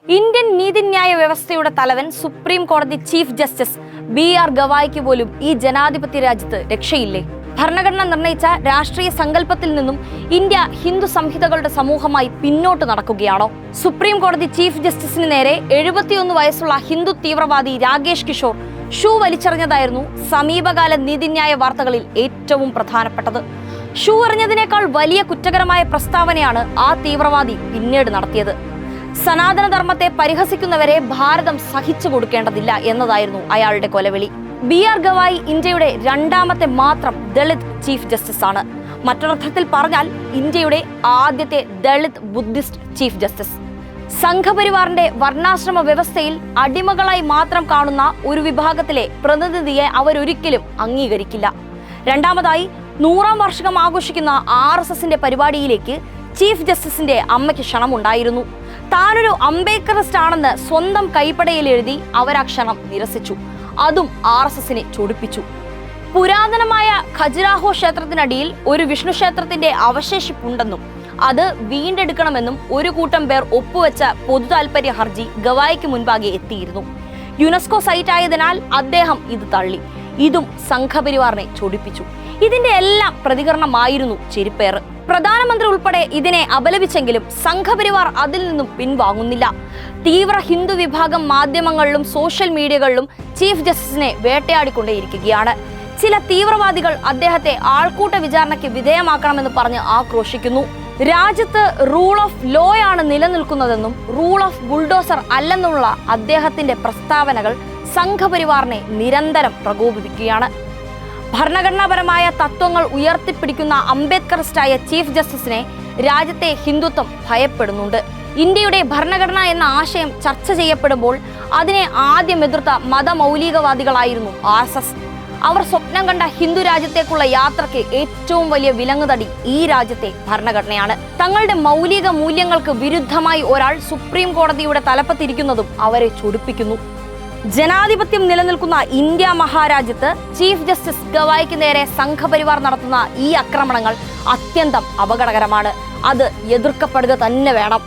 Indian നീതിന്യായ വ്യവസ്ഥയുടെ തലവൻ സുപ്രീം കോടതി ചീഫ് ജസ്റ്റിസ് BR ഗവായിക്ക് പോലും ഈ ജനാധിപത്യ രാജ്യത്ത് രക്ഷയില്ലേ? ഭരണഘടന നിർണയിച്ച രാഷ്ട്രീയ സങ്കല്പത്തിൽ നിന്നും ഇന്ത്യ ഹിന്ദു സംഹിതകളുടെ സമൂഹമായി പിന്നോട്ട് നടക്കുകയാണോ? സുപ്രീം കോടതി ചീഫ് ജസ്റ്റിസിന് നേരെ 71 വയസ്സുള്ള ഹിന്ദു തീവ്രവാദി രാകേഷ് കിഷോർ ഷൂ വലിച്ചെറിഞ്ഞതായിരുന്നു സമീപകാല നീതിന്യായ വാർത്തകളിൽ ഏറ്റവും പ്രധാനപ്പെട്ടത്. ഷൂ എറിഞ്ഞതിനേക്കാൾ വലിയ കുറ്റകരമായ പ്രസ്താവനയാണ് ആ തീവ്രവാദി പിന്നീട് നടത്തിയത്. സനാതനധർമ്മത്തെ പരിഹസിക്കുന്നവരെ ഭാരതം സഹിച്ചു കൊടുക്കേണ്ടതില്ല എന്നതായിരുന്നു അയാളുടെ കൊലവിളി. BR ഗവായി ഇന്ത്യയുടെ രണ്ടാമത്തെ മാത്രം ദളിത് ചീഫ് ജസ്റ്റിസ് ആണ്. മറ്റൊരർത്ഥത്തിൽ പറഞ്ഞാൽ ഇന്ത്യയുടെ ആദ്യത്തെ ദളിത് ബുദ്ധിസ്റ്റ് ചീഫ് ജസ്റ്റിസ്. സംഘപരിവാറിന്റെ വർണ്ണാശ്രമ വ്യവസ്ഥയിൽ അടിമകളായി മാത്രം കാണുന്ന ഒരു വിഭാഗത്തിലെ പ്രതിനിധിയെ അവരൊരിക്കലും അംഗീകരിക്കില്ല. രണ്ടാമതായി 100ാം വാർഷികം ആഘോഷിക്കുന്ന RSSന്റെ പരിപാടിയിലേക്ക് ചീഫ് ജസ്റ്റിസിന്റെ അമ്മയ്ക്ക് ക്ഷണമുണ്ടായിരുന്നു. താനൊരു അംബേദ്കറിസ്റ്റ് ആണെന്ന് സ്വന്തം കൈപ്പടയിൽ എഴുതി അവരാ ക്ഷണം നിരസിച്ചു. അതും RSSനെ ചൊടിപ്പിച്ചു. പുരാതനമായ ഖജുരാഹോ ക്ഷേത്രത്തിനടിയിൽ ഒരു വിഷ്ണു ക്ഷേത്രത്തിന്റെ അവശേഷിപ്പുണ്ടെന്നും അത് വീണ്ടെടുക്കണമെന്നും ഒരു കൂട്ടം പേർ ഒപ്പുവെച്ച പൊതുതാൽപര്യ ഹർജി ഗവായിക്ക് മുൻപാകെ എത്തിയിരുന്നു. യുനെസ്കോ സൈറ്റ് ആയതിനാൽ അദ്ദേഹം ഇത് തള്ളി. ഇതും സംഘപരിവാറിനെ ചൊടിപ്പിച്ചു. ഇതിന്റെ എല്ലാം പ്രതികരണമായിരുന്നു ചെരിപ്പേറ്. പ്രധാനമന്ത്രി ഉൾപ്പെടെ ഇതിനെ അപലപിച്ചെങ്കിലും സംഘപരിവാർ അതിൽ നിന്നും പിൻവാങ്ങുന്നില്ല. തീവ്ര ഹിന്ദു വിഭാഗം മാധ്യമങ്ങളിലും സോഷ്യൽ മീഡിയകളിലും ചീഫ് ജസ്റ്റിസിനെ വേട്ടയാടിക്കൊണ്ടേയിരിക്കുകയാണ്. ചില തീവ്രവാദികൾ അദ്ദേഹത്തെ ആൾക്കൂട്ട വിചാരണയ്ക്ക് വിധേയമാക്കണമെന്ന് പറഞ്ഞ് ആക്രോശിക്കുന്നു. രാജ്യത്ത് റൂൾ ഓഫ് ലോയാണ് നിലനിൽക്കുന്നതെന്നും റൂൾ ഓഫ് ബുൾഡോസർ അല്ലെന്നുള്ള അദ്ദേഹത്തിന്റെ പ്രസ്താവനകൾ സംഘപരിവാറിനെ നിരന്തരം പ്രകോപിപ്പിക്കുകയാണ്. ഭരണഘടനാപരമായ തത്വങ്ങൾ ഉയർത്തിപ്പിടിക്കുന്ന അംബേദ്കറിസ്റ്റായ ചീഫ് ജസ്റ്റിസിനെ രാജ്യത്തെ ഹിന്ദുത്വം ഭയപ്പെടുന്നുണ്ട്. ഇന്ത്യയുടെ ഭരണഘടന എന്ന ആശയം ചർച്ച ചെയ്യപ്പെടുമ്പോൾ അതിനെ ആദ്യം എതിർത്ത മതമൗലികവാദികളായിരുന്നു RSS. അവർ സ്വപ്നം കണ്ട ഹിന്ദു രാജ്യത്തേക്കുള്ള യാത്രയ്ക്ക് ഏറ്റവും വലിയ വിലങ്ങുതടി ഈ രാജ്യത്തെ ഭരണഘടനയാണ്. തങ്ങളുടെ മൗലിക മൂല്യങ്ങൾക്ക് വിരുദ്ധമായി ഒരാൾ സുപ്രീം കോടതിയുടെ തലപ്പത്തിരിക്കുന്നതും അവരെ ചൊടിപ്പിക്കുന്നു. ജനാധിപത്യം നിലനിൽക്കുന്ന ഇന്ത്യ മഹാരാജ്യത്ത് ചീഫ് ജസ്റ്റിസ് ഗവായിക്ക് നേരെ സംഘപരിവാർ നടത്തുന്ന ഈ ആക്രമണങ്ങൾ അത്യന്തം അപകടകരമാണ്. അത് എതിർക്കപ്പെടുക തന്നെ വേണം.